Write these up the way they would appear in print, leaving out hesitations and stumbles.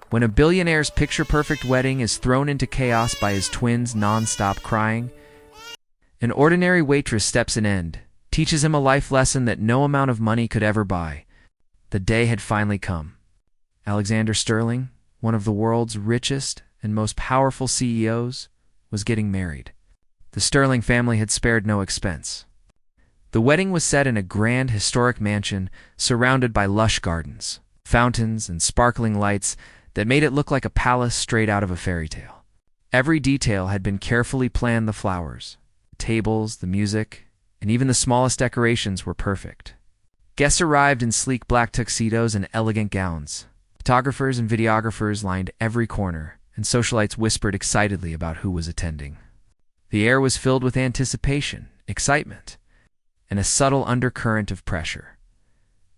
When a billionaire's picture-perfect wedding is thrown into chaos by his twins' non-stop crying, an ordinary waitress steps an end, teaches him a life lesson that no amount of money could ever buy. The day had finally come. Alexander Sterling, one of the world's richest and most powerful CEOs, was getting married. The Sterling family had spared no expense. The wedding was set in a grand historic mansion surrounded by lush gardens, fountains, and sparkling lights that made it look like a palace straight out of a fairy tale. Every detail had been carefully planned. The flowers, the tables, the music, and even the smallest decorations were perfect. Guests arrived in sleek black tuxedos and elegant gowns. Photographers and videographers lined every corner, and socialites whispered excitedly about who was attending. The air was filled with anticipation, excitement, and a subtle undercurrent of pressure.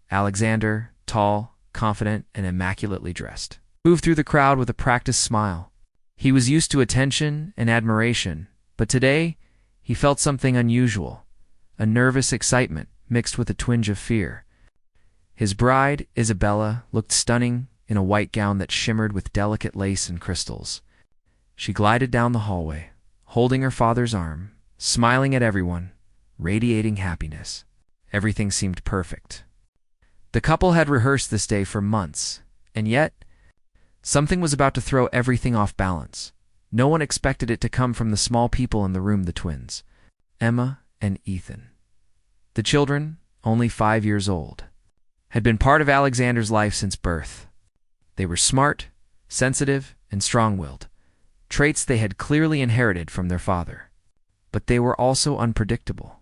Alexander, tall, confident, and immaculately dressed, moved through the crowd with a practiced smile. He was used to attention and admiration, but today he felt something unusual, a nervous excitement mixed with a twinge of fear. His bride, Isabella, looked stunning in a white gown that shimmered with delicate lace and crystals. She glided down the hallway, holding her father's arm, smiling at everyone, radiating happiness. Everything seemed perfect. The couple had rehearsed this day for months, and yet something was about to throw everything off balance. No one expected it to come from the small people in the room, the twins, Emma and Ethan. The children, only 5 years old, had been part of Alexander's life since birth. They were smart, sensitive, and strong-willed, traits they had clearly inherited from their father. But they were also unpredictable,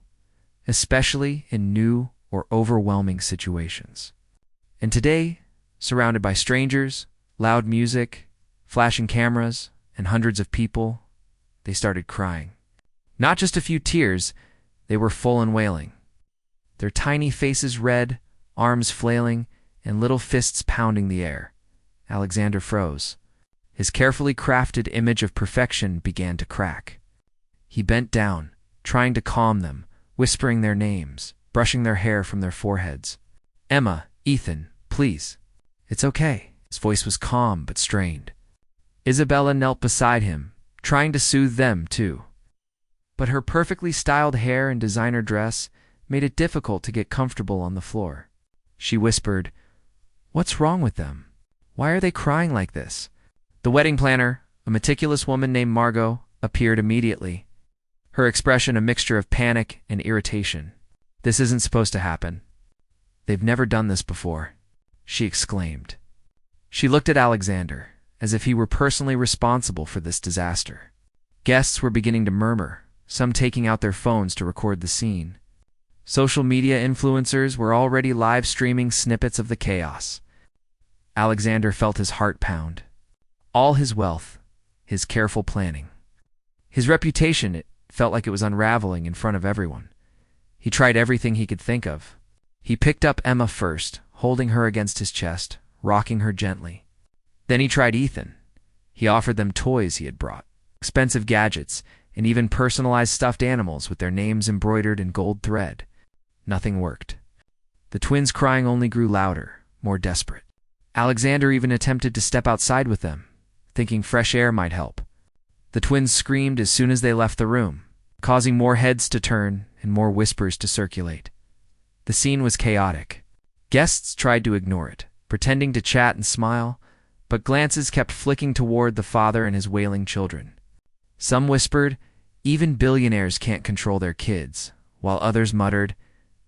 especially in new or overwhelming situations. And today, surrounded by strangers, loud music, flashing cameras, and hundreds of people, they started crying. Not just a few tears, they were full and wailing. Their tiny faces red, arms flailing, and little fists pounding the air. Alexander froze. His carefully crafted image of perfection began to crack. He bent down, trying to calm them, whispering their names, brushing their hair from their foreheads. "Emma, Ethan, please. It's okay." His voice was calm but strained. Isabella knelt beside him, trying to soothe them too. But her perfectly styled hair and designer dress made it difficult to get comfortable on the floor. She whispered, "What's wrong with them? Why are they crying like this?" The wedding planner, a meticulous woman named Margot, appeared immediately, her expression a mixture of panic and irritation. "This isn't supposed to happen. They've never done this before," she exclaimed. She looked at Alexander, as if he were personally responsible for this disaster. Guests were beginning to murmur, some taking out their phones to record the scene. Social media influencers were already live streaming snippets of the chaos. Alexander felt his heart pound. All his wealth, his careful planning, his reputation, it felt like it was unraveling in front of everyone. He tried everything he could think of. He picked up Emma first, holding her against his chest, rocking her gently. Then he tried Ethan. He offered them toys he had brought, expensive gadgets, and even personalized stuffed animals with their names embroidered in gold thread. Nothing worked. The twins' crying only grew louder, more desperate. Alexander even attempted to step outside with them, thinking fresh air might help. The twins screamed as soon as they left the room, causing more heads to turn and more whispers to circulate. The scene was chaotic. Guests tried to ignore it, pretending to chat and smile, but glances kept flicking toward the father and his wailing children. Some whispered, "Even billionaires can't control their kids," while others muttered,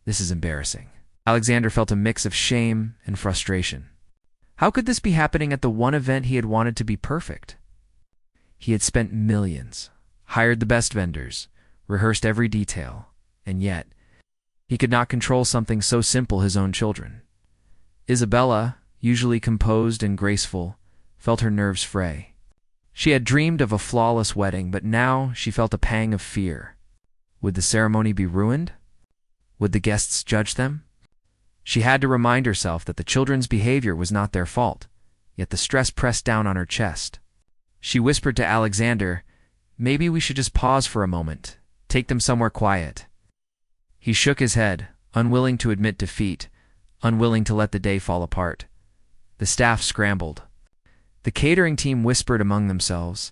"This is embarrassing." Alexander felt a mix of shame and frustration. How could this be happening at the one event he had wanted to be perfect? He had spent millions, hired the best vendors, rehearsed every detail, and yet he could not control something so simple, his own children. Isabella, usually composed and graceful, felt her nerves fray. She had dreamed of a flawless wedding, but now she felt a pang of fear. Would the ceremony be ruined? Would the guests judge them? She had to remind herself that the children's behavior was not their fault, yet the stress pressed down on her chest. She whispered to Alexander, "Maybe we should just pause for a moment, take them somewhere quiet." He shook his head, unwilling to admit defeat, unwilling to let the day fall apart. The staff scrambled. The catering team whispered among themselves,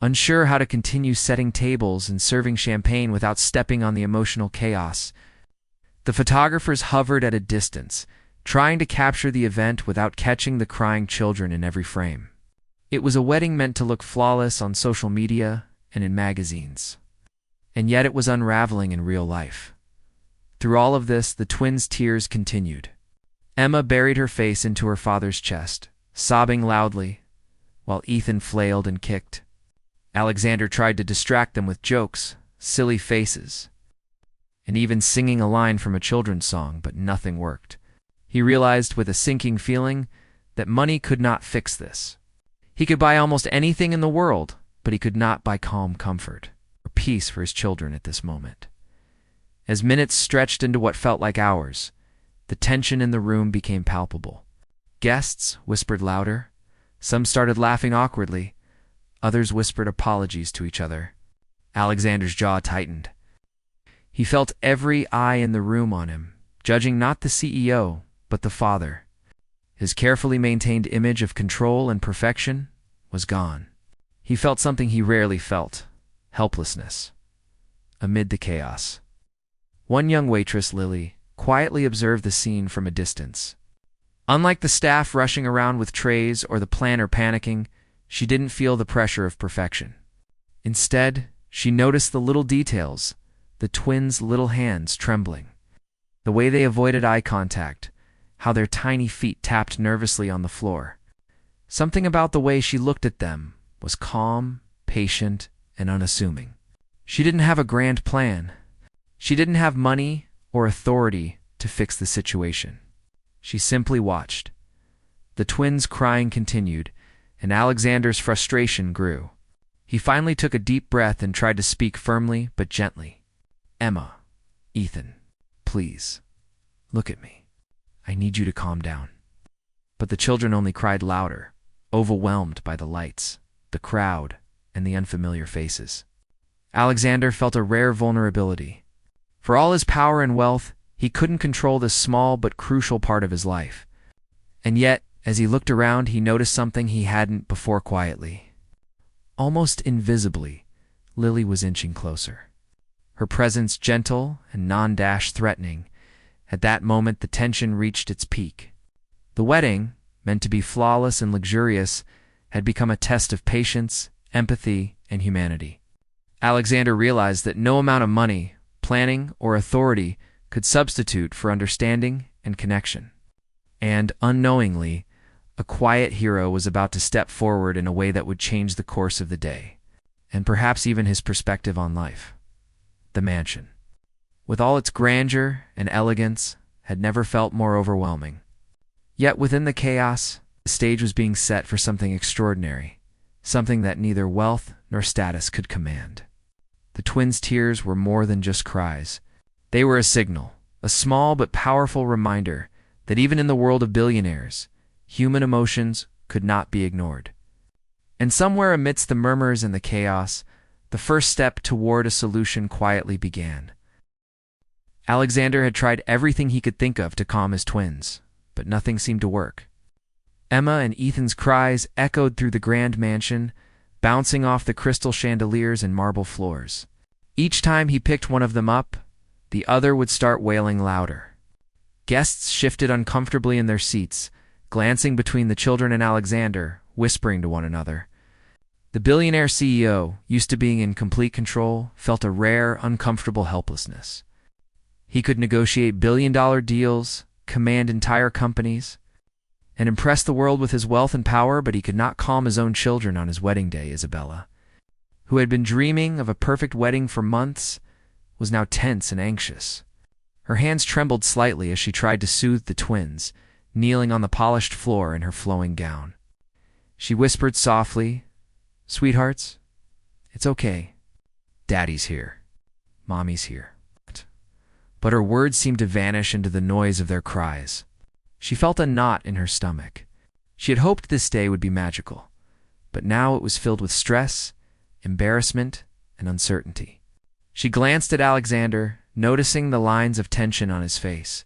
unsure how to continue setting tables and serving champagne without stepping on the emotional chaos. The photographers hovered at a distance, trying to capture the event without catching the crying children in every frame. It was a wedding meant to look flawless on social media and in magazines. And yet it was unraveling in real life. Through all of this, the twins' tears continued. Emma buried her face into her father's chest, sobbing loudly, while Ethan flailed and kicked. Alexander tried to distract them with jokes, silly faces, and even singing a line from a children's song, but nothing worked. He realized with a sinking feeling that money could not fix this. He could buy almost anything in the world, but he could not buy calm comfort or peace for his children at this moment. As minutes stretched into what felt like hours, the tension in the room became palpable. Guests whispered louder. Some started laughing awkwardly. Others whispered apologies to each other. Alexander's jaw tightened. He felt every eye in the room on him, judging not the CEO, but the father. His carefully maintained image of control and perfection was gone. He felt something he rarely felt: helplessness. Amid the chaos, one young waitress, Lily, quietly observed the scene from a distance. Unlike the staff rushing around with trays or the planner panicking, she didn't feel the pressure of perfection. Instead, she noticed the little details, the twins' little hands trembling, the way they avoided eye contact, how their tiny feet tapped nervously on the floor. Something about the way she looked at them was calm, patient, and unassuming. She didn't have a grand plan. She didn't have money or authority to fix the situation. She simply watched. The twins' crying continued, and Alexander's frustration grew. He finally took a deep breath and tried to speak firmly but gently. "Emma, Ethan, please, look at me. I need you to calm down." But the children only cried louder, overwhelmed by the lights, the crowd, and the unfamiliar faces. Alexander felt a rare vulnerability. For all his power and wealth, he couldn't control this small but crucial part of his life. And yet, as he looked around, he noticed something he hadn't before quietly. Almost invisibly, Lily was inching closer. Her presence gentle and non-threatening. At that moment, the tension reached its peak. The wedding, meant to be flawless and luxurious, had become a test of patience, empathy, and humanity. Alexander realized that no amount of money, planning, or authority could substitute for understanding and connection. And, unknowingly, a quiet hero was about to step forward in a way that would change the course of the day, and perhaps even his perspective on life. The mansion, with all its grandeur and elegance, had never felt more overwhelming. Yet within the chaos, the stage was being set for something extraordinary, something that neither wealth nor status could command. The twins' tears were more than just cries. They were a signal, a small but powerful reminder that even in the world of billionaires, human emotions could not be ignored. And somewhere amidst the murmurs and the chaos, the first step toward a solution quietly began. Alexander had tried everything he could think of to calm his twins, but nothing seemed to work. Emma and Ethan's cries echoed through the grand mansion, bouncing off the crystal chandeliers and marble floors. Each time he picked one of them up, the other would start wailing louder. Guests shifted uncomfortably in their seats, glancing between the children and Alexander, whispering to one another. The billionaire CEO, used to being in complete control, felt a rare, uncomfortable helplessness. He could negotiate billion-dollar deals, command entire companies, and impress the world with his wealth and power, but he could not calm his own children on his wedding day. Isabella, who had been dreaming of a perfect wedding for months, was now tense and anxious. Her hands trembled slightly as she tried to soothe the twins, kneeling on the polished floor in her flowing gown. She whispered softly, "Sweethearts, it's okay. Daddy's here. Mommy's here." But her words seemed to vanish into the noise of their cries. She felt a knot in her stomach. She had hoped this day would be magical, but now it was filled with stress, embarrassment, and uncertainty. She glanced at Alexander, noticing the lines of tension on his face,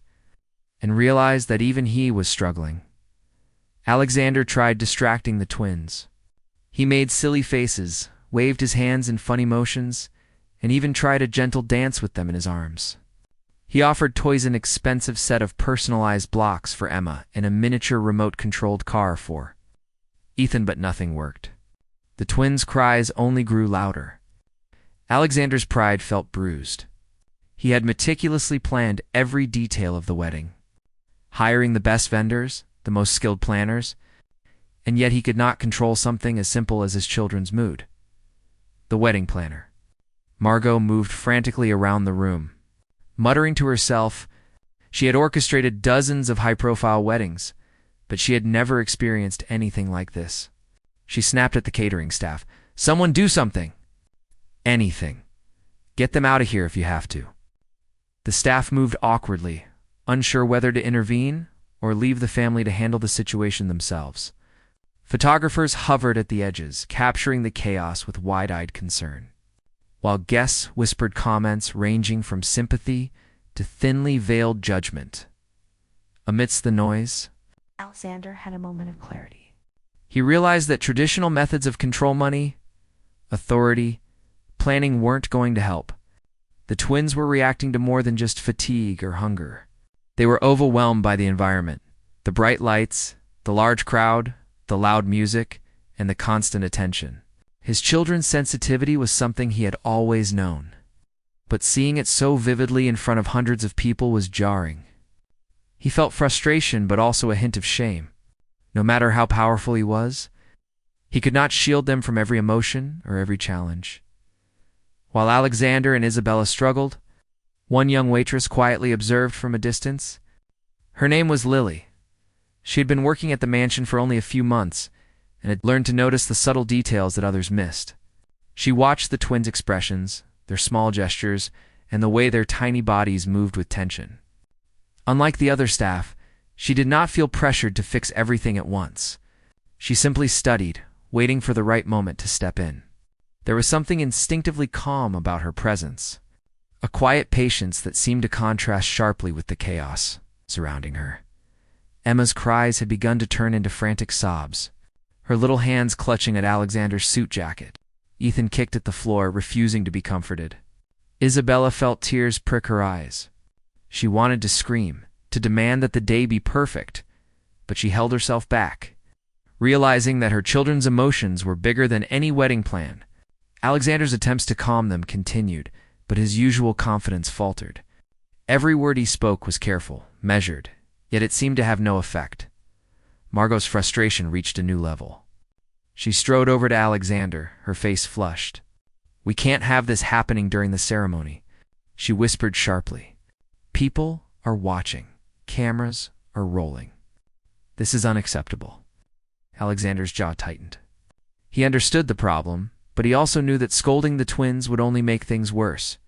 and realized that even he was struggling. Alexander tried distracting the twins. He made silly faces, waved his hands in funny motions, and even tried a gentle dance with them in his arms. He offered toys an expensive set of personalized blocks for Emma and a miniature remote-controlled car for Ethan, but nothing worked. The twins' cries only grew louder. Alexander's pride felt bruised. He had meticulously planned every detail of the wedding, hiring the best vendors, the most skilled planners, and yet he could not control something as simple as his children's mood. The wedding planner. Margot moved frantically around the room. Muttering to herself, she had orchestrated dozens of high-profile weddings, but she had never experienced anything like this. She snapped at the catering staff. "Someone do something! Anything. Get them out of here if you have to." The staff moved awkwardly, unsure whether to intervene or leave the family to handle the situation themselves. Photographers hovered at the edges, capturing the chaos with wide-eyed concern, while guests whispered comments ranging from sympathy to thinly veiled judgment. Amidst the noise, Alexander had a moment of clarity. he realized that traditional methods of control money, authority, planning weren't going to help. The twins were reacting to more than just fatigue or hunger. They were overwhelmed by the environment, the bright lights, the large crowd, the loud music, and the constant attention. His children's sensitivity was something he had always known, but seeing it so vividly in front of hundreds of people was jarring. He felt frustration, but also a hint of shame. No matter how powerful he was, he could not shield them from every emotion or every challenge. While Alexander and Isabella struggled, one young waitress quietly observed from a distance. Her name was Lily. She had been working at the mansion for only a few months and had learned to notice the subtle details that others missed. She watched the twins' expressions, their small gestures, and the way their tiny bodies moved with tension. Unlike the other staff, she did not feel pressured to fix everything at once. She simply studied, waiting for the right moment to step in. There was something instinctively calm about her presence, a quiet patience that seemed to contrast sharply with the chaos surrounding her. Emma's cries had begun to turn into frantic sobs, her little hands clutching at Alexander's suit jacket. Ethan kicked at the floor, refusing to be comforted. Isabella felt tears prick her eyes. She wanted to scream, to demand that the day be perfect, but she held herself back, realizing that her children's emotions were bigger than any wedding plan. Alexander's attempts to calm them continued, but his usual confidence faltered. Every word he spoke was careful, measured, yet it seemed to have no effect. Margot's frustration reached a new level. She strode over to Alexander, her face flushed. "We can't have this happening during the ceremony," she whispered sharply. "People are watching. Cameras are rolling. This is unacceptable." Alexander's jaw tightened. He understood the problem, but he also knew that scolding the twins would only make things worse.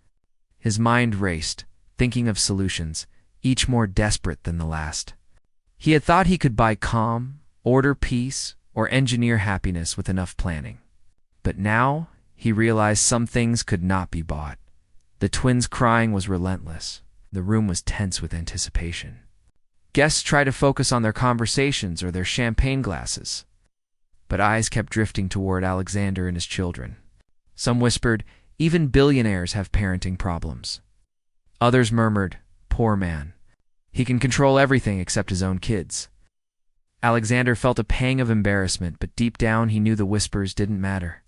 His mind raced, thinking of solutions, each more desperate than the last. He had thought he could buy calm, order peace, or engineer happiness with enough planning. But now he realized some things could not be bought. The twins' crying was relentless. The room was tense with anticipation. Guests tried to focus on their conversations or their champagne glasses, but eyes kept drifting toward Alexander and his children. Some whispered, "Even billionaires have parenting problems." Others murmured, "Poor man. He can control everything except his own kids." Alexander felt a pang of embarrassment, but deep down he knew the whispers didn't matter.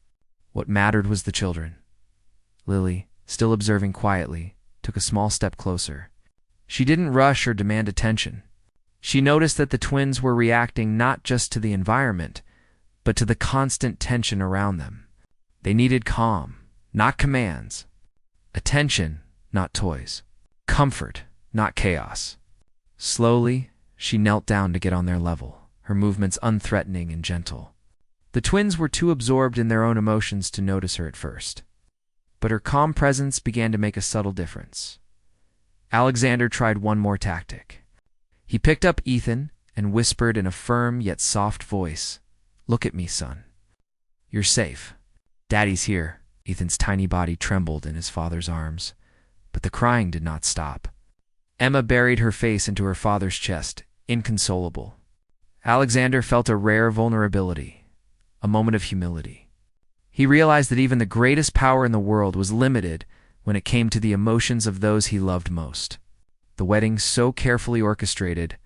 What mattered was the children. Lily, still observing quietly, took a small step closer. She didn't rush or demand attention. She noticed that the twins were reacting not just to the environment, but to the constant tension around them. They needed calm, not commands. Attention, not toys. Comfort, not chaos. Slowly, she knelt down to get on their level, her movements unthreatening and gentle. The twins were too absorbed in their own emotions to notice her at first, but her calm presence began to make a subtle difference. Alexander tried one more tactic. He picked up Ethan and whispered in a firm yet soft voice, "Look at me, son. You're safe. Daddy's here." Ethan's tiny body trembled in his father's arms, but the crying did not stop. Emma buried her face into her father's chest, inconsolable. Alexander felt a rare vulnerability, a moment of humility. He realized that even the greatest power in the world was limited when it came to the emotions of those he loved most. The wedding, so carefully orchestrated,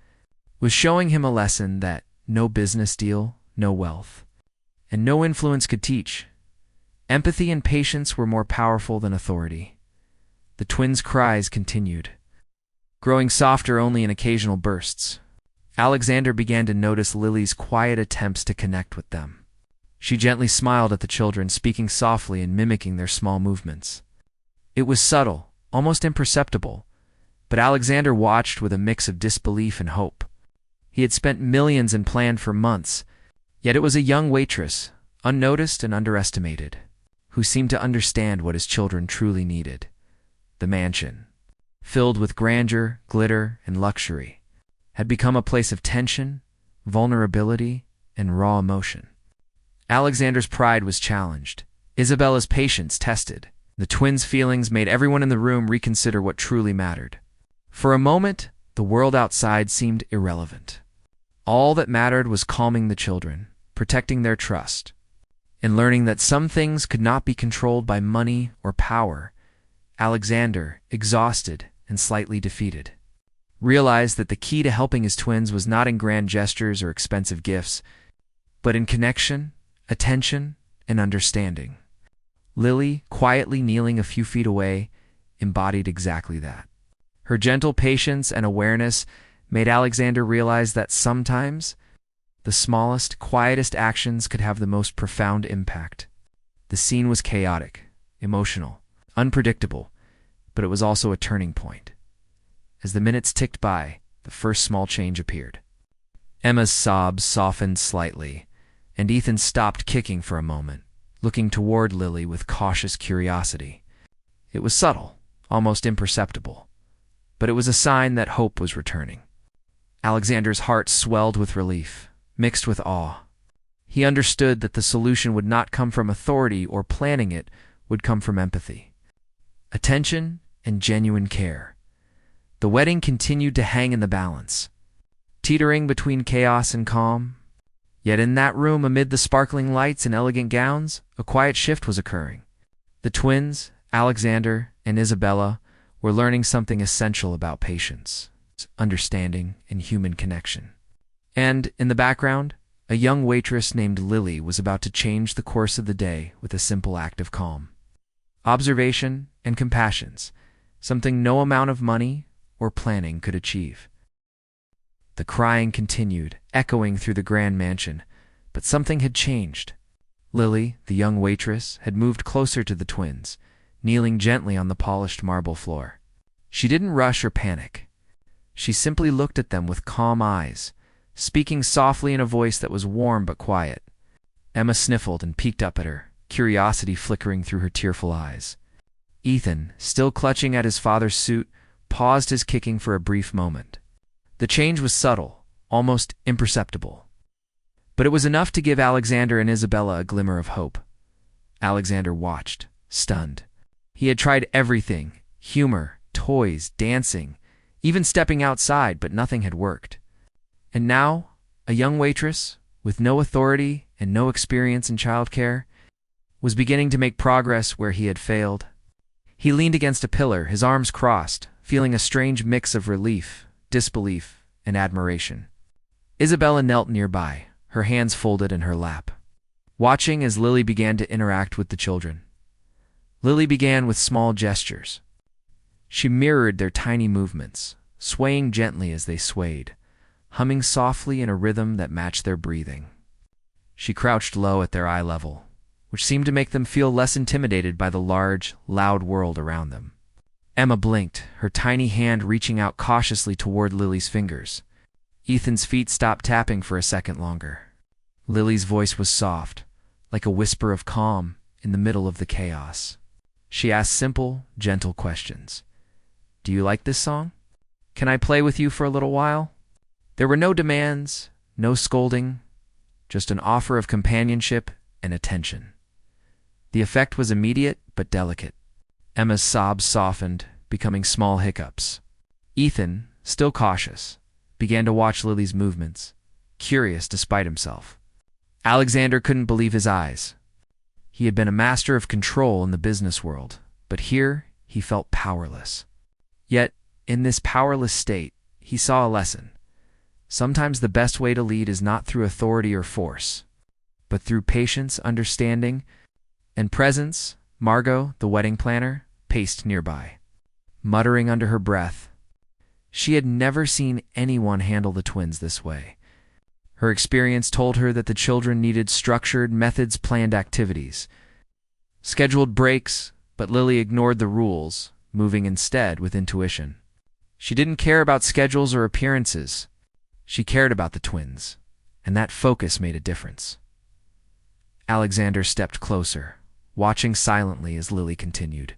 was showing him a lesson that no business deal, no wealth, and no influence could teach. Empathy and patience were more powerful than authority. The twins' cries continued, growing softer only in occasional bursts. Alexander began to notice Lily's quiet attempts to connect with them. She gently smiled at the children, speaking softly and mimicking their small movements. It was subtle, almost imperceptible, but Alexander watched with a mix of disbelief and hope. He had spent millions and planned for months, yet it was a young waitress, unnoticed and underestimated, who seemed to understand what his children truly needed. The mansion, filled with grandeur, glitter, and luxury, had become a place of tension, vulnerability, and raw emotion. Alexander's pride was challenged. Isabella's patience tested. The twins' feelings made everyone in the room reconsider what truly mattered. For a moment, the world outside seemed irrelevant. All that mattered was calming the children, protecting their trust, and learning that some things could not be controlled by money or power. Alexander, exhausted and slightly defeated, realized that the key to helping his twins was not in grand gestures or expensive gifts, but in connection, attention, and understanding. Lily, quietly kneeling a few feet away, embodied exactly that. Her gentle patience and awareness made Alexander realize that sometimes the smallest, quietest actions could have the most profound impact. The scene was chaotic, emotional, unpredictable, but it was also a turning point. As the minutes ticked by, the first small change appeared. Emma's sobs softened slightly, and Ethan stopped kicking for a moment, looking toward Lily with cautious curiosity. It was subtle, almost imperceptible, but it was a sign that hope was returning. Alexander's heart swelled with relief, mixed with awe. He understood that the solution would not come from authority or planning, it would come from empathy, attention, and genuine care. The wedding continued to hang in the balance, teetering between chaos and calm. Yet in that room, amid the sparkling lights and elegant gowns, a quiet shift was occurring. The twins, Alexander and Isabella, were learning something essential about patience, understanding, and human connection. And, in the background, a young waitress named Lily was about to change the course of the day with a simple act of calm, observation, and compassion, something no amount of money or planning could achieve. The crying continued, echoing through the grand mansion, but something had changed. Lily, the young waitress, had moved closer to the twins, kneeling gently on the polished marble floor. She didn't rush or panic. She simply looked at them with calm eyes, speaking softly in a voice that was warm but quiet. Emma sniffled and peeked up at her, curiosity flickering through her tearful eyes. Ethan, still clutching at his father's suit, paused his kicking for a brief moment. The change was subtle, almost imperceptible, but it was enough to give Alexander and Isabella a glimmer of hope. Alexander watched, stunned. He had tried everything: humor, toys, dancing, even stepping outside, but nothing had worked. And now, a young waitress, with no authority and no experience in childcare, was beginning to make progress where he had failed. He leaned against a pillar, his arms crossed, feeling a strange mix of relief, disbelief, and admiration. Isabella knelt nearby, her hands folded in her lap, watching as Lily began to interact with the children. Lily began with small gestures. She mirrored their tiny movements, swaying gently as they swayed, humming softly in a rhythm that matched their breathing. She crouched low at their eye level, which seemed to make them feel less intimidated by the large, loud world around them. Emma blinked, her tiny hand reaching out cautiously toward Lily's fingers. Ethan's feet stopped tapping for a second longer. Lily's voice was soft, like a whisper of calm in the middle of the chaos. She asked simple, gentle questions. "Do you like this song? Can I play with you for a little while?" There were no demands, no scolding, just an offer of companionship and attention. The effect was immediate but delicate. Emma's sobs softened, becoming small hiccups. Ethan, still cautious, began to watch Lily's movements, curious despite himself. Alexander couldn't believe his eyes. He had been a master of control in the business world, but here he felt powerless. Yet, in this powerless state, he saw a lesson. Sometimes the best way to lead is not through authority or force, but through patience, understanding, and presence. Margot, the wedding planner, paced nearby, muttering under her breath. She had never seen anyone handle the twins this way. Her experience told her that the children needed structured, methods-planned activities, scheduled breaks, but Lily ignored the rules, moving instead with intuition. She didn't care about schedules or appearances. She cared about the twins, and that focus made a difference. Alexander stepped closer, watching silently as Lily continued.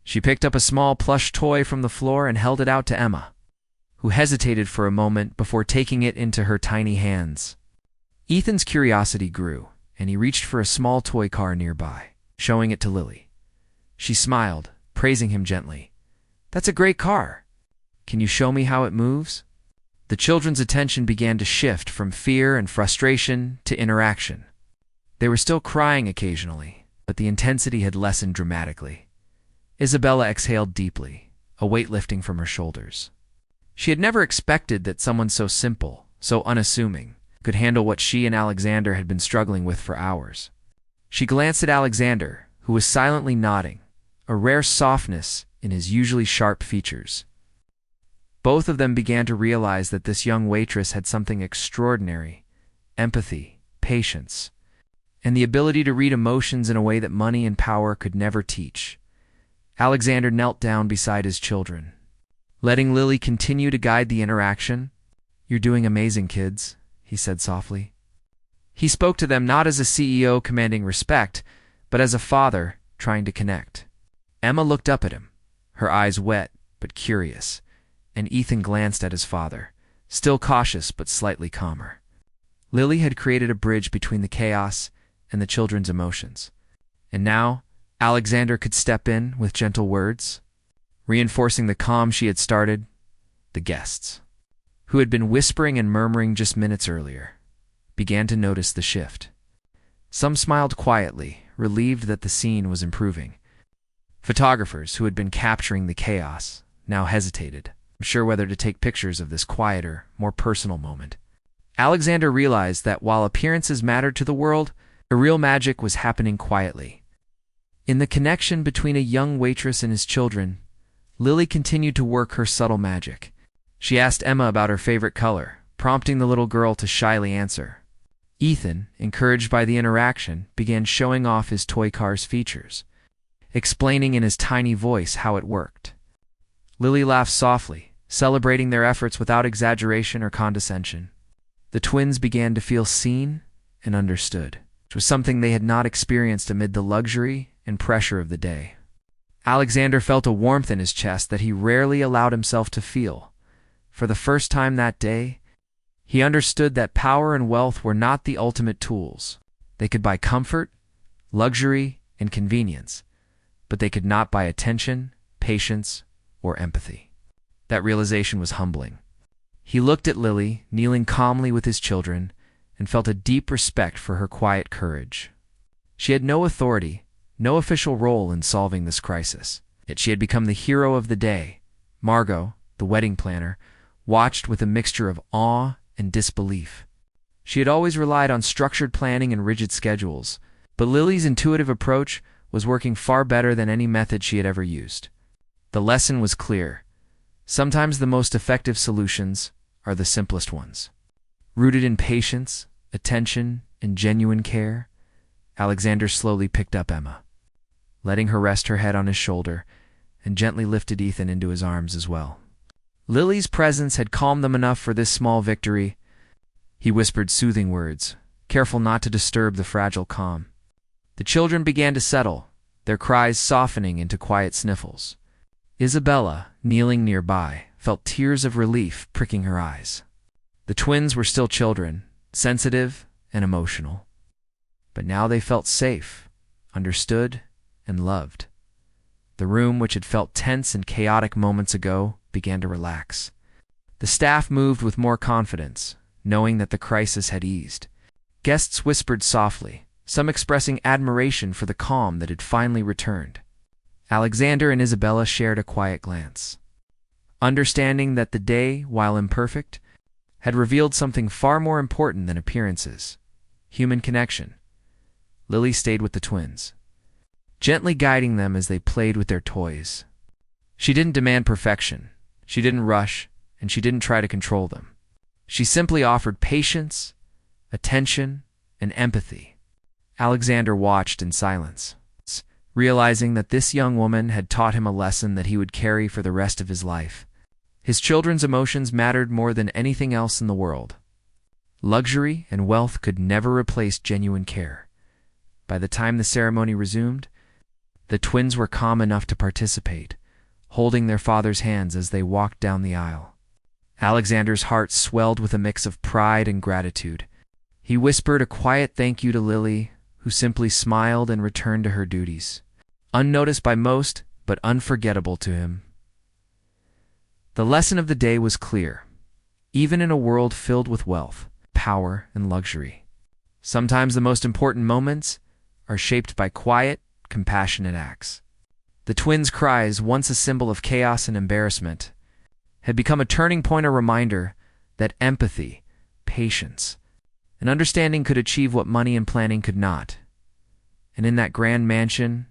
She picked up a small plush toy from the floor and held it out to Emma, who hesitated for a moment before taking it into her tiny hands. Ethan's curiosity grew, and he reached for a small toy car nearby, showing it to Lily. She smiled, praising him gently. "That's a great car. Can you show me how it moves?" The children's attention began to shift from fear and frustration to interaction. They were still crying occasionally, but the intensity had lessened dramatically. Isabella exhaled deeply, a weight lifting from her shoulders. She had never expected that someone so simple, so unassuming, could handle what she and Alexander had been struggling with for hours. She glanced at Alexander, who was silently nodding, a rare softness in his usually sharp features. Both of them began to realize that this young waitress had something extraordinary: empathy, patience, and the ability to read emotions in a way that money and power could never teach. Alexander knelt down beside his children, letting Lily continue to guide the interaction. "You're doing amazing, kids," he said softly. He spoke to them not as a CEO commanding respect, but as a father trying to connect. Emma looked up at him, her eyes wet but curious, and Ethan glanced at his father, still cautious but slightly calmer. Lily had created a bridge between the chaos and the children's emotions, and now Alexander could step in with gentle words, reinforcing the calm she had started. The guests, who had been whispering and murmuring just minutes earlier, began to notice the shift. Some smiled quietly, relieved that the scene was improving. Photographers, who had been capturing the chaos, now hesitated, unsure whether to take pictures of this quieter, more personal moment. Alexander realized that while appearances mattered to the world, the real magic was happening quietly. In the connection between a young waitress and his children, Lily continued to work her subtle magic. She asked Emma about her favorite color, prompting the little girl to shyly answer. Ethan, encouraged by the interaction, began showing off his toy car's features, explaining in his tiny voice how it worked. Lily laughed softly, celebrating their efforts without exaggeration or condescension. The twins began to feel seen and understood, which was something they had not experienced amid the luxury and pressure of the day. Alexander felt a warmth in his chest that he rarely allowed himself to feel. For the first time that day, he understood that power and wealth were not the ultimate tools. They could buy comfort, luxury, and convenience, but they could not buy attention, patience, or empathy. That realization was humbling. He looked at Lily, kneeling calmly with his children, and felt a deep respect for her quiet courage. She had no authority, no official role in solving this crisis, yet she had become the hero of the day. Margot, the wedding planner, watched with a mixture of awe and disbelief. She had always relied on structured planning and rigid schedules, but Lily's intuitive approach was working far better than any method she had ever used. The lesson was clear. Sometimes the most effective solutions are the simplest ones. Rooted in patience, attention, and genuine care, Alexander slowly picked up Emma, letting her rest her head on his shoulder, and gently lifted Ethan into his arms as well. Lily's presence had calmed them enough for this small victory. He whispered soothing words, careful not to disturb the fragile calm. The children began to settle, their cries softening into quiet sniffles. Isabella, kneeling nearby, felt tears of relief pricking her eyes. The twins were still children, sensitive and emotional, but now they felt safe, understood, and loved. The room, which had felt tense and chaotic moments ago, began to relax. The staff moved with more confidence, knowing that the crisis had eased. Guests whispered softly, some expressing admiration for the calm that had finally returned. Alexander and Isabella shared a quiet glance, understanding that the day, while imperfect, had revealed something far more important than appearances: human connection. Lily stayed with the twins, gently guiding them as they played with their toys. She didn't demand perfection, she didn't rush, and she didn't try to control them. She simply offered patience, attention, and empathy. Alexander watched in silence, realizing that this young woman had taught him a lesson that he would carry for the rest of his life. His children's emotions mattered more than anything else in the world. Luxury and wealth could never replace genuine care. By the time the ceremony resumed, the twins were calm enough to participate, holding their father's hands as they walked down the aisle. Alexander's heart swelled with a mix of pride and gratitude. He whispered a quiet thank you to Lily, who simply smiled and returned to her duties, unnoticed by most, but unforgettable to him. The lesson of the day was clear. Even in a world filled with wealth, power, and luxury, sometimes the most important moments are shaped by quiet, compassionate acts. The twins' cries, once a symbol of chaos and embarrassment, had become a turning point, a reminder that empathy, patience, and understanding could achieve what money and planning could not. And in that grand mansion,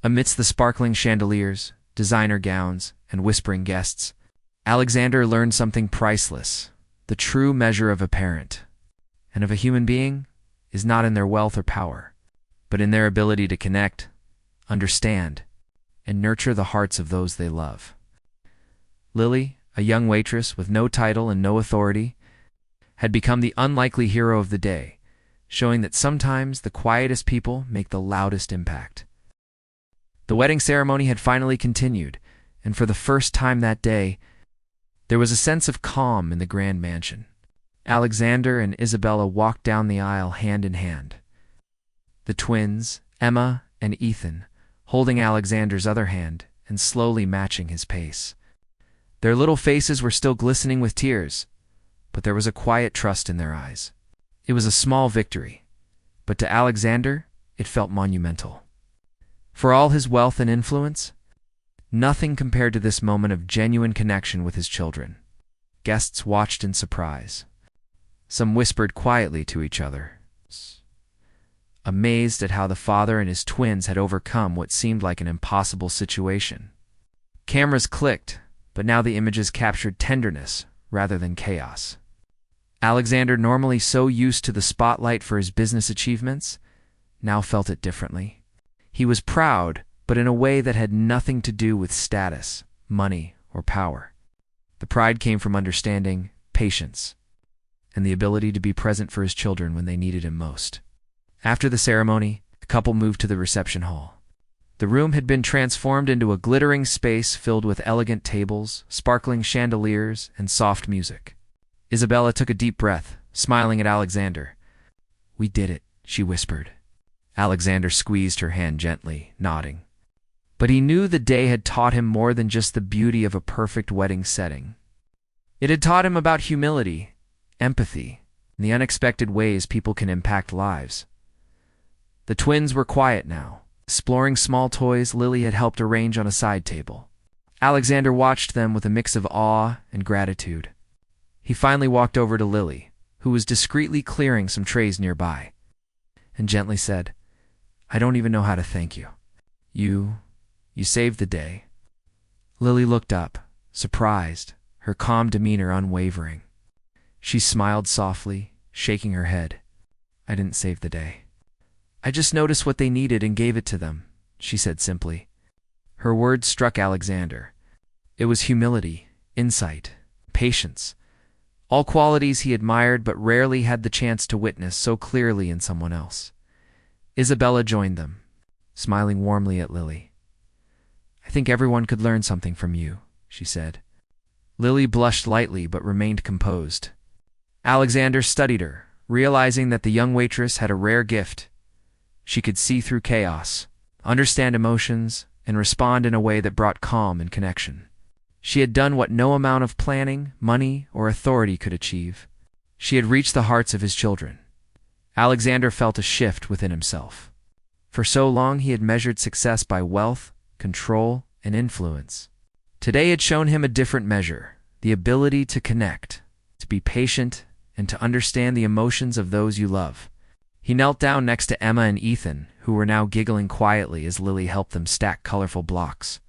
amidst the sparkling chandeliers, designer gowns, and whispering guests, Alexander learned something priceless. The true measure of a parent and of a human being is not in their wealth or power, but in their ability to connect, understand, and nurture the hearts of those they love. Lily, a young waitress with no title and no authority, had become the unlikely hero of the day, showing that sometimes the quietest people make the loudest impact. The wedding ceremony had finally continued, and for the first time that day, there was a sense of calm in the grand mansion. Alexander and Isabella walked down the aisle hand in hand. The twins, Emma and Ethan, holding Alexander's other hand and slowly matching his pace. Their little faces were still glistening with tears, but there was a quiet trust in their eyes. It was a small victory, but to Alexander, it felt monumental. For all his wealth and influence, nothing compared to this moment of genuine connection with his children. Guests watched in surprise. Some whispered quietly to each other, amazed at how the father and his twins had overcome what seemed like an impossible situation. Cameras clicked, but now the images captured tenderness rather than chaos. Alexander, normally so used to the spotlight for his business achievements, now felt it differently. He was proud, but in a way that had nothing to do with status, money, or power. The pride came from understanding, patience, and the ability to be present for his children when they needed him most. After the ceremony, the couple moved to the reception hall. The room had been transformed into a glittering space filled with elegant tables, sparkling chandeliers, and soft music. Isabella took a deep breath, smiling at Alexander. "We did it," she whispered. Alexander squeezed her hand gently, nodding. But he knew the day had taught him more than just the beauty of a perfect wedding setting. It had taught him about humility, empathy, and the unexpected ways people can impact lives. The twins were quiet now, exploring small toys Lily had helped arrange on a side table. Alexander watched them with a mix of awe and gratitude. He finally walked over to Lily, who was discreetly clearing some trays nearby, and gently said, "I don't even know how to thank you. You saved the day." Lily looked up, surprised, her calm demeanor unwavering. She smiled softly, shaking her head. "I didn't save the day. I just noticed what they needed and gave it to them," she said simply. Her words struck Alexander. It was humility, insight, patience, all qualities he admired but rarely had the chance to witness so clearly in someone else. Isabella joined them, smiling warmly at Lily. "I think everyone could learn something from you," she said. Lily blushed lightly but remained composed. Alexander studied her, realizing that the young waitress had a rare gift. She could see through chaos, understand emotions, and respond in a way that brought calm and connection. She had done what no amount of planning, money, or authority could achieve. She had reached the hearts of his children. Alexander felt a shift within himself. For so long he had measured success by wealth, control, and influence. Today had shown him a different measure, the ability to connect, to be patient, and to understand the emotions of those you love. He knelt down next to Emma and Ethan, who were now giggling quietly as Lily helped them stack colorful blocks.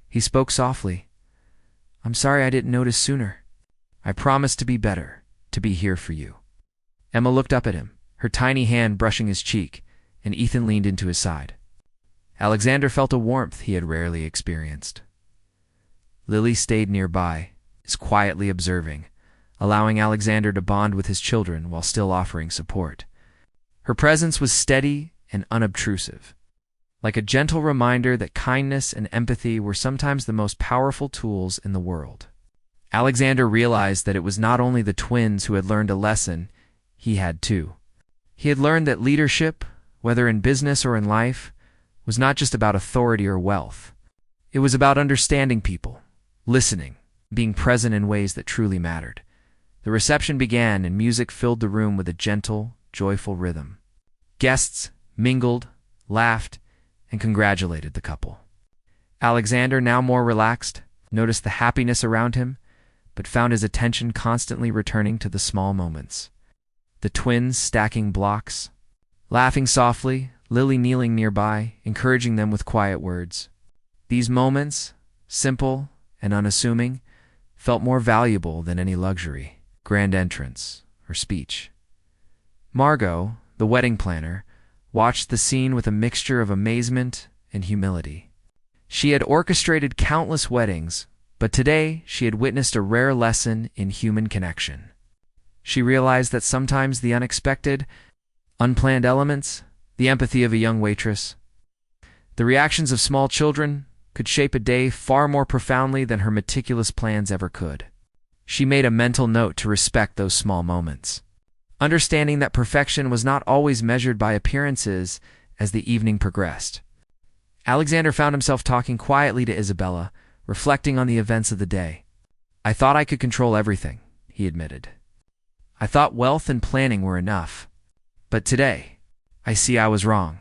He spoke softly. "I'm sorry I didn't notice sooner. I promised to be better, to be here for you." Emma looked up at him, her tiny hand brushing his cheek, and Ethan leaned into his side. Alexander felt a warmth he had rarely experienced. Lily stayed nearby, quietly observing, allowing Alexander to bond with his children while still offering support. Her presence was steady and unobtrusive, like a gentle reminder that kindness and empathy were sometimes the most powerful tools in the world. Alexander realized that it was not only the twins who had learned a lesson, he had too. He had learned that leadership, whether in business or in life, was not just about authority or wealth. It was about understanding people, listening, being present in ways that truly mattered. The reception began and music filled the room with a gentle, joyful rhythm. Guests mingled, laughed, and congratulated the couple. Alexander, now more relaxed, noticed the happiness around him, but found his attention constantly returning to the small moments. The twins stacking blocks, laughing softly, Lily kneeling nearby, encouraging them with quiet words. These moments, simple and unassuming, felt more valuable than any luxury, grand entrance, or speech. Margot, the wedding planner, watched the scene with a mixture of amazement and humility. She had orchestrated countless weddings, but today she had witnessed a rare lesson in human connection. She realized that sometimes the unexpected, unplanned elements, the empathy of a young waitress, the reactions of small children, could shape a day far more profoundly than her meticulous plans ever could. She made a mental note to respect those small moments, understanding that perfection was not always measured by appearances. As the evening progressed, Alexander found himself talking quietly to Isabella, reflecting on the events of the day. "I thought I could control everything," he admitted. "I thought wealth and planning were enough. But today, I see I was wrong.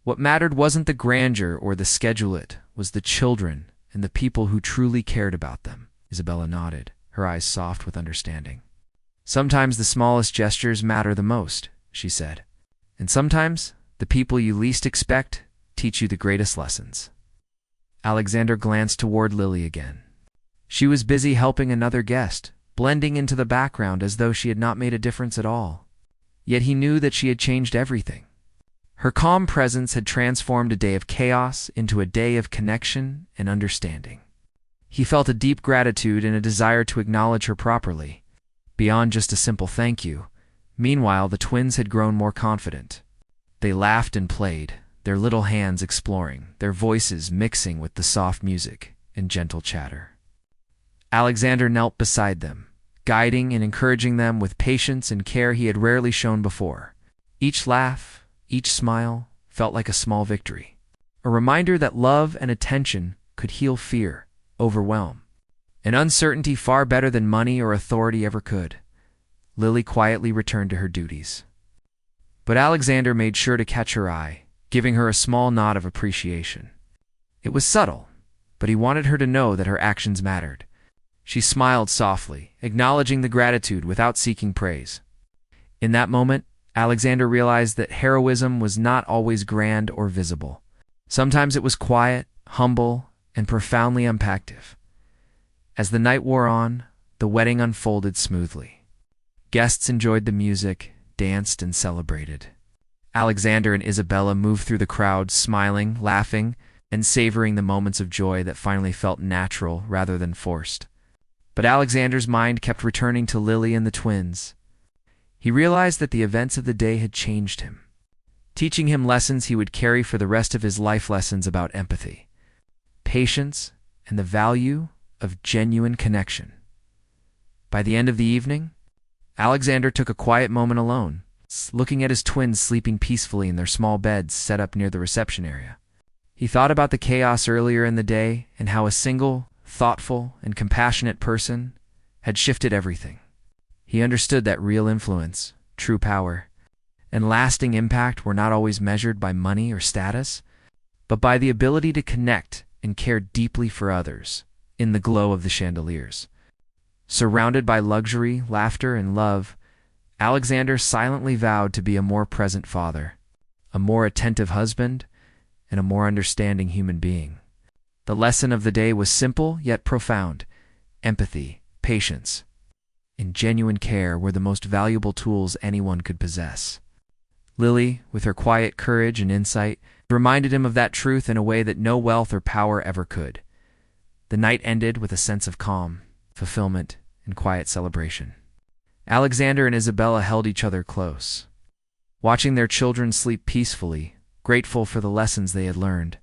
What mattered wasn't the grandeur or the schedule, it was the children and the people who truly cared about them." Isabella nodded, her eyes soft with understanding. "Sometimes the smallest gestures matter the most," she said. "And sometimes the people you least expect teach you the greatest lessons." Alexander glanced toward Lily again. She was busy helping another guest, blending into the background as though she had not made a difference at all. Yet he knew that she had changed everything. Her calm presence had transformed a day of chaos into a day of connection and understanding. He felt a deep gratitude and a desire to acknowledge her properly, beyond just a simple thank you. Meanwhile, the twins had grown more confident. They laughed and played, their little hands exploring, their voices mixing with the soft music and gentle chatter. Alexander knelt beside them, guiding and encouraging them with patience and care he had rarely shown before. Each laugh, each smile, felt like a small victory, a reminder that love and attention could heal fear, overwhelm, and uncertainty far better than money or authority ever could. Lily quietly returned to her duties. But Alexander made sure to catch her eye, giving her a small nod of appreciation. It was subtle, but he wanted her to know that her actions mattered. She smiled softly, acknowledging the gratitude without seeking praise. In that moment, Alexander realized that heroism was not always grand or visible. Sometimes it was quiet, humble, and profoundly impactful. As the night wore on, the wedding unfolded smoothly. Guests enjoyed the music, danced, and celebrated. Alexander and Isabella moved through the crowd, smiling, laughing, and savoring the moments of joy that finally felt natural rather than forced. But Alexander's mind kept returning to Lily and the twins. He realized that the events of the day had changed him, teaching him lessons he would carry for the rest of his life, lessons about empathy, patience, and the value of genuine connection. By the end of the evening, Alexander took a quiet moment alone, looking at his twins sleeping peacefully in their small beds set up near the reception area. He thought about the chaos earlier in the day and how a single, thoughtful, and compassionate person had shifted everything. He understood that real influence, true power, and lasting impact were not always measured by money or status, but by the ability to connect and care deeply for others in the glow of the chandeliers. Surrounded by luxury, laughter, and love, Alexander silently vowed to be a more present father, a more attentive husband, and a more understanding human being. The lesson of the day was simple yet profound. Empathy, patience, and genuine care were the most valuable tools anyone could possess. Lily, with her quiet courage and insight, reminded him of that truth in a way that no wealth or power ever could. The night ended with a sense of calm, fulfillment, and quiet celebration. Alexander and Isabella held each other close, watching their children sleep peacefully, grateful for the lessons they had learned.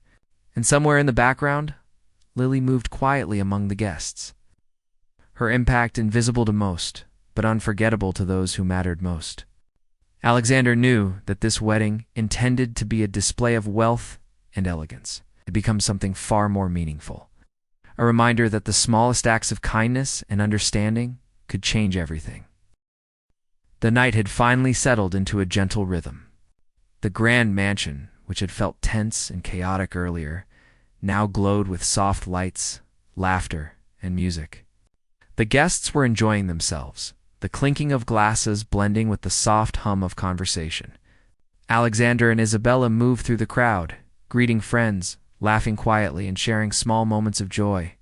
And somewhere in the background, Lily moved quietly among the guests, her impact invisible to most, but unforgettable to those who mattered most. Alexander knew that this wedding, intended to be a display of wealth and elegance, had become something far more meaningful. A reminder that the smallest acts of kindness and understanding could change everything. The night had finally settled into a gentle rhythm. The grand mansion, which had felt tense and chaotic earlier, now glowed with soft lights, laughter, and music. The guests were enjoying themselves, the clinking of glasses blending with the soft hum of conversation. Alexander and Isabella moved through the crowd, greeting friends, laughing quietly, and sharing small moments of joy.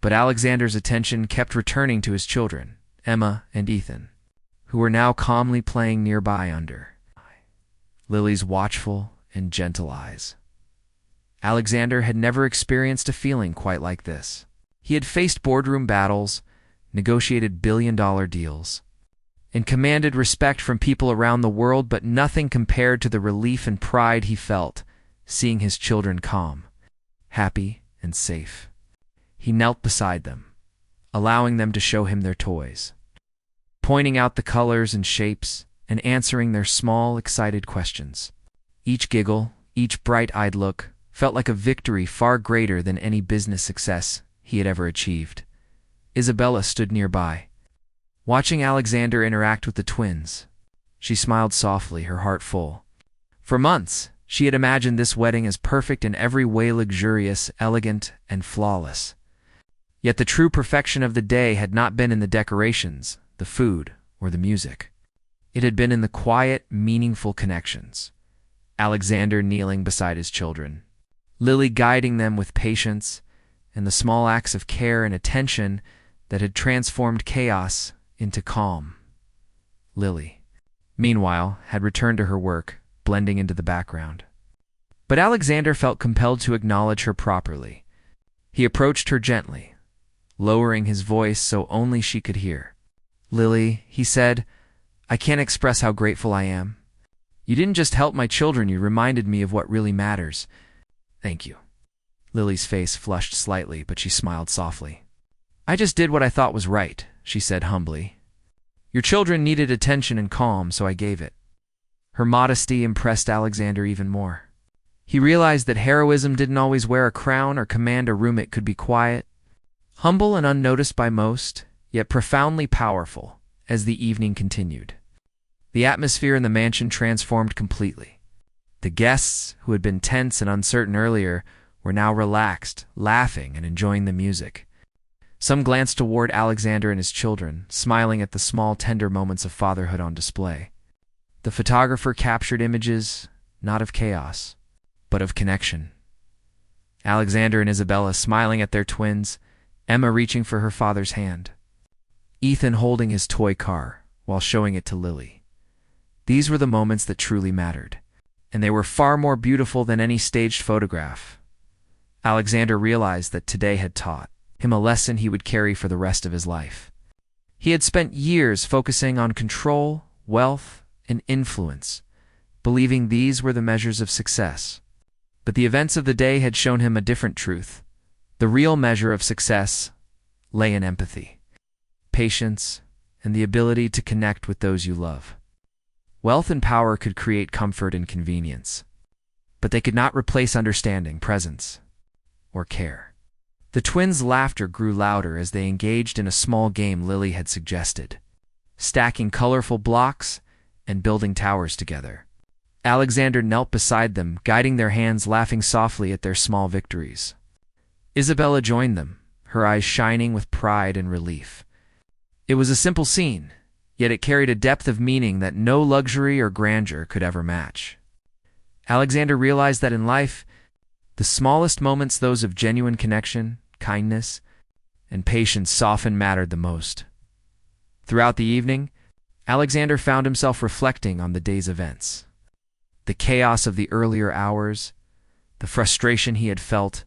But Alexander's attention kept returning to his children, Emma and Ethan, who were now calmly playing nearby under Lily's watchful and gentle eyes. Alexander had never experienced a feeling quite like this. He had faced boardroom battles, negotiated billion-dollar deals, and commanded respect from people around the world, but nothing compared to the relief and pride he felt seeing his children calm, happy, and safe. He knelt beside them, allowing them to show him their toys, pointing out the colors and shapes, and answering their small, excited questions. Each giggle, each bright-eyed look, felt like a victory far greater than any business success he had ever achieved. Isabella stood nearby, watching Alexander interact with the twins. She smiled softly, her heart full. For months, she had imagined this wedding as perfect in every way, luxurious, elegant, and flawless. Yet the true perfection of the day had not been in the decorations, the food, or the music. It had been in the quiet, meaningful connections. Alexander kneeling beside his children, Lily guiding them with patience, and the small acts of care and attention that had transformed chaos into calm. Lily, meanwhile, had returned to her work, blending into the background. But Alexander felt compelled to acknowledge her properly. He approached her gently, lowering his voice so only she could hear. "Lily," he said, "I can't express how grateful I am. You didn't just help my children, you reminded me of what really matters. Thank you." Lily's face flushed slightly, but she smiled softly. "I just did what I thought was right," she said humbly. "Your children needed attention and calm, so I gave it." Her modesty impressed Alexander even more. He realized that heroism didn't always wear a crown or command a room. It could be quiet, humble and unnoticed by most, yet profoundly powerful. As the evening continued, the atmosphere in the mansion transformed completely. The guests, who had been tense and uncertain earlier, were now relaxed, laughing, and enjoying the music. Some glanced toward Alexander and his children, smiling at the small, tender moments of fatherhood on display. The photographer captured images, not of chaos, but of connection. Alexander and Isabella smiling at their twins, Emma reaching for her father's hand, Ethan holding his toy car while showing it to Lily. These were the moments that truly mattered, and they were far more beautiful than any staged photograph. Alexander realized that today had taught him a lesson he would carry for the rest of his life. He had spent years focusing on control, wealth, and influence, believing these were the measures of success. But the events of the day had shown him a different truth. The real measure of success lay in empathy, patience, and the ability to connect with those you love. Wealth and power could create comfort and convenience, but they could not replace understanding, presence, or care. The twins' laughter grew louder as they engaged in a small game Lily had suggested. stacking colorful blocks and building towers together. Alexander knelt beside them, guiding their hands, laughing softly at their small victories. Isabella joined them, her eyes shining with pride and relief. It was a simple scene, yet it carried a depth of meaning that no luxury or grandeur could ever match. Alexander realized that in life, the smallest moments, those of genuine connection, kindness, and patience, often mattered the most. Throughout the evening, Alexander found himself reflecting on the day's events. The chaos of the earlier hours, the frustration he had felt,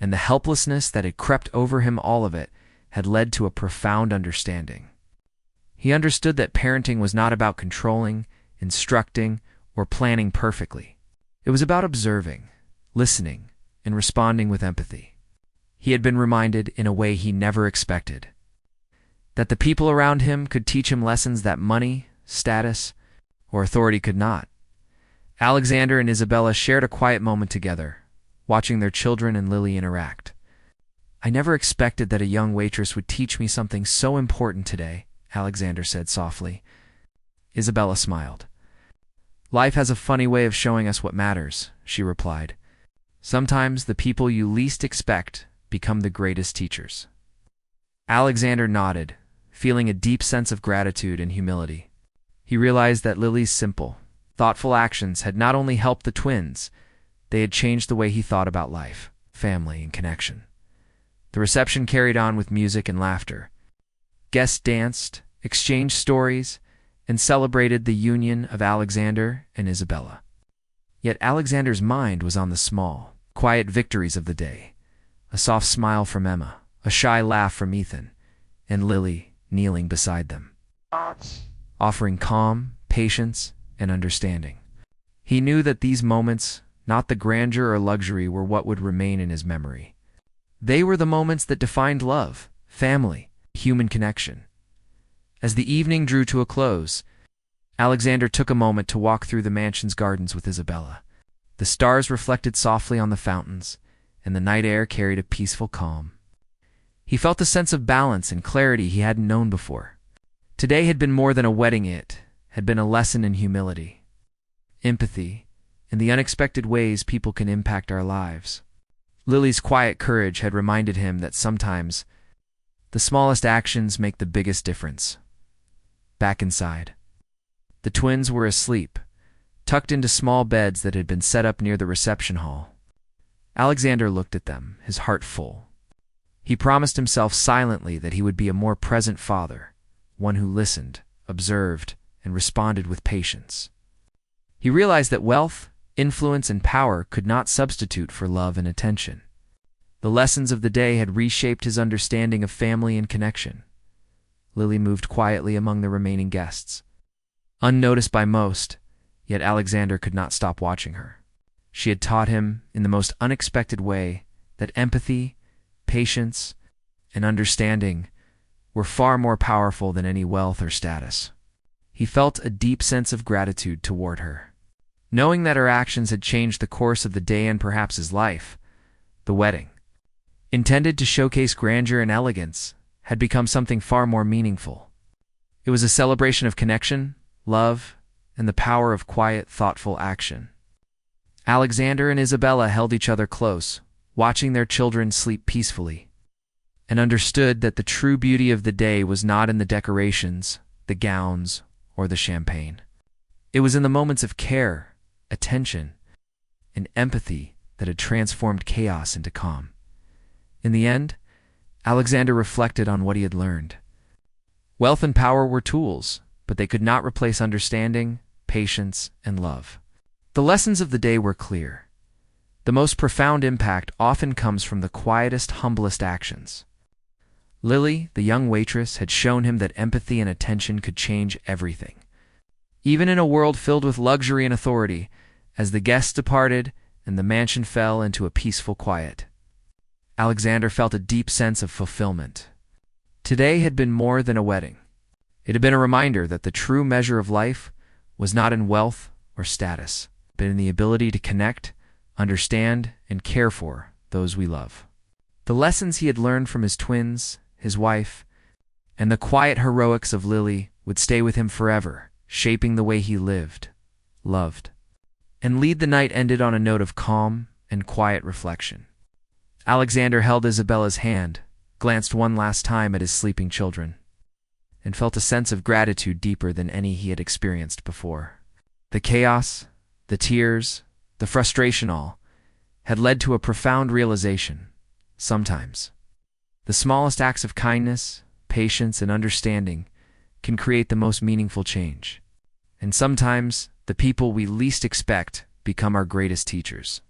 and the helplessness that had crept over him, all of it had led to a profound understanding. He understood that parenting was not about controlling, instructing, or planning perfectly. It was about observing, listening, and responding with empathy. He had been reminded, in a way he never expected, that the people around him could teach him lessons that money, status, or authority could not. Alexander and Isabella shared a quiet moment together, watching their children and Lily interact. "I never expected that a young waitress would teach me something so important today," Alexander said softly. Isabella smiled. "Life has a funny way of showing us what matters," she replied. "Sometimes the people you least expect become the greatest teachers." Alexander nodded, feeling a deep sense of gratitude and humility. He realized that Lily's simple, thoughtful actions had not only helped the twins, they had changed the way he thought about life, family, and connection. The reception carried on with music and laughter. Guests danced, exchanged stories, and celebrated the union of Alexander and Isabella. Yet Alexander's mind was on the small, quiet victories of the day. A soft smile from Emma, a shy laugh from Ethan, and Lily kneeling beside them, offering calm, patience, and understanding. He knew that these moments, not the grandeur or luxury, were what would remain in his memory. They were the moments that defined love, family, human connection. As the evening drew to a close, Alexander took a moment to walk through the mansion's gardens with Isabella. The stars reflected softly on the fountains, and the night air carried a peaceful calm. He felt a sense of balance and clarity he hadn't known before. Today had been more than a wedding, it had been a lesson in humility, empathy, and the unexpected ways people can impact our lives. Lily's quiet courage had reminded him that sometimes the smallest actions make the biggest difference. Back inside, the twins were asleep, tucked into small beds that had been set up near the reception hall. Alexander looked at them, his heart full. He promised himself silently that he would be a more present father, one who listened, observed, and responded with patience. He realized that wealth, influence, and power could not substitute for love and attention. The lessons of the day had reshaped his understanding of family and connection. Lily moved quietly among the remaining guests. Unnoticed by most, yet Alexander could not stop watching her. She had taught him, in the most unexpected way, that empathy, patience, and understanding were far more powerful than any wealth or status. He felt a deep sense of gratitude toward her. Knowing that her actions had changed the course of the day and perhaps his life, the wedding, intended to showcase grandeur and elegance, had become something far more meaningful. It was a celebration of connection, love, and the power of quiet, thoughtful action. Alexander and Isabella held each other close, watching their children sleep peacefully, and understood that the true beauty of the day was not in the decorations, the gowns, or the champagne. It was in the moments of care, attention, and empathy that had transformed chaos into calm. In the end, Alexander reflected on what he had learned. Wealth and power were tools, but they could not replace understanding, patience, and love. The lessons of the day were clear. The most profound impact often comes from the quietest, humblest actions. Lily, the young waitress, had shown him that empathy and attention could change everything. Even in a world filled with luxury and authority, as the guests departed and the mansion fell into a peaceful quiet, Alexander felt a deep sense of fulfillment. Today had been more than a wedding. It had been a reminder that the true measure of life was not in wealth or status, but in the ability to connect, understand, and care for those we love. The lessons he had learned from his twins, his wife, and the quiet heroics of Lily would would stay with him forever, shaping the way he lived, loved, and lead. The night ended on a note of calm and quiet reflection. Alexander held Isabella's hand, glanced one last time at his sleeping children, and felt a sense of gratitude deeper than any he had experienced before. The chaos, the tears, the frustration, all had led to a profound realization. Sometimes, the smallest acts of kindness, patience, and understanding can create the most meaningful change. And sometimes, the people we least expect become our greatest teachers.